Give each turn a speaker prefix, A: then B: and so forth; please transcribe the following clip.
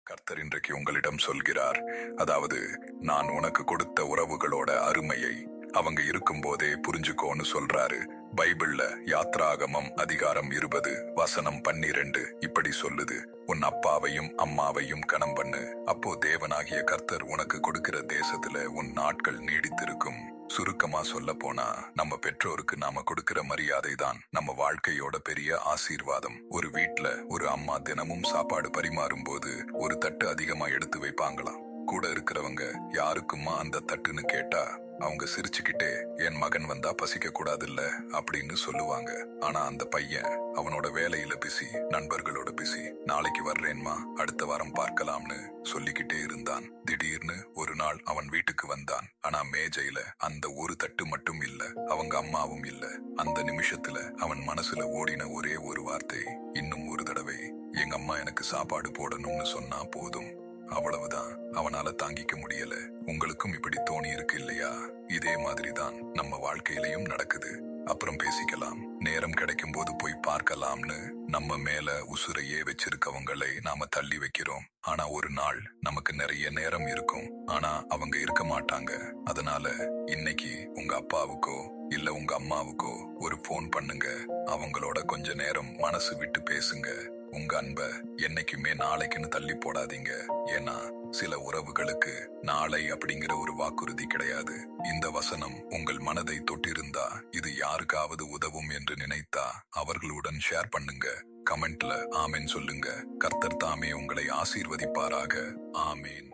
A: கர்த்தர் இன்றைக்கு உங்களிடம் சொல்கிறார், அதாவது நான் உனக்கு கொடுத்த உறவுகளோட அருமையை அவங்க இருக்கும்போதே புரிஞ்சுக்கோன்னு சொல்றாரு. பைபிள்ல யாத்ராகமம் அதிகாரம் 20 வசனம் 12 இப்படி சொல்லுது, உன் அப்பாவையும் அம்மாவையும் கனம் பண்ணு, அப்போ தேவனாகிய கர்த்தர் உனக்கு கொடுக்கிற தேசத்துல உன் நாட்கள் நீடித்திருக்கும். சுருக்கமா சொல்ல போனா, நம்ம பெற்றோருக்கு நாம கொடுக்கிற மரியாதை தான் நம்ம வாழ்க்கையோட பெரிய ஆசீர்வாதம். ஒரு வீட்ல ஒரு அம்மா தினமும் சாப்பாடு பரிமாறும் போது ஒரு தட்டு அதிகமா எடுத்து வைப்பாங்களாம். கூட இருக்கிறவங்க யாருக்குமா அந்த தட்டுன்னு கேட்டா அவங்க சிரிச்சுக்கிட்டே, என் மகன் வந்தா பசிக்க கூடாதுல்ல அப்படின்னு சொல்லுவாங்க. ஆனா அந்த பையன் அவனோட வேலையில பிஸி, நண்பர்களோட பிஸி, நாளைக்கு வர்றேன்மா, அடுத்த வாரம் பார்க்கலாம்னு சொல்லிக்கிட்டே இருந்தான். திடீர்னு ஒரு நாள் அவன் வீட்டுக்கு வந்தான். ஆனா மேஜையில அந்த ஒரு தட்டு மட்டும் இல்ல, அவங்க அம்மாவும் இல்ல. அந்த நிமிஷத்துல அவன் மனசுல ஓடின ஒரே ஒரு வார்த்தை, இன்னும் ஒரு தடவை எங்க அம்மா எனக்கு சாப்பாடு போடணும்னு சொன்னா போதும். அவ்வளவுதான். அவனால தாங்கிக்க முடியல. உங்களுக்கும் இப்படி தோணி இருக்கு இல்லையா? இதே மாதிரிதான் நம்ம வாழ்க்கையிலையும் நடக்குது. அப்புறம் பேசிக்கலாம், நேரம் கிடைக்கும் போது போய் பார்க்கலாம்னு நம்ம மேல உசுரையே வச்சிருக்கவங்களை நாம தள்ளி வைக்கிறோம். ஆனா ஒரு நாள் நமக்கு நிறைய நேரம் இருக்கும், ஆனா அவங்க இருக்க மாட்டாங்க. அதனால இன்னைக்கு உங்க அப்பாவுக்கோ இல்ல உங்க அம்மாவுக்கோ ஒரு போன் பண்ணுங்க. அவங்களோட கொஞ்ச நேரம் மனசு விட்டு பேசுங்க. உங்க அன்ப என்னைக்குமே நாளைக்குன்னு தள்ளி போடாதீங்க. ஏன்னா சில உறவுகளுக்கு நாளை அப்படிங்கிற ஒரு வாக்குறுதி கிடையாது. இந்த வசனம் உங்கள் மனதை தொட்டிருந்தா, இது யாருக்காவது உதவும் என்று நினைத்தா அவர்களுடன் ஷேர் பண்ணுங்க. கமெண்ட்ல ஆமேன் சொல்லுங்க. கர்த்தர் தாமே உங்களை ஆசீர்வதிப்பாராக. ஆமேன்.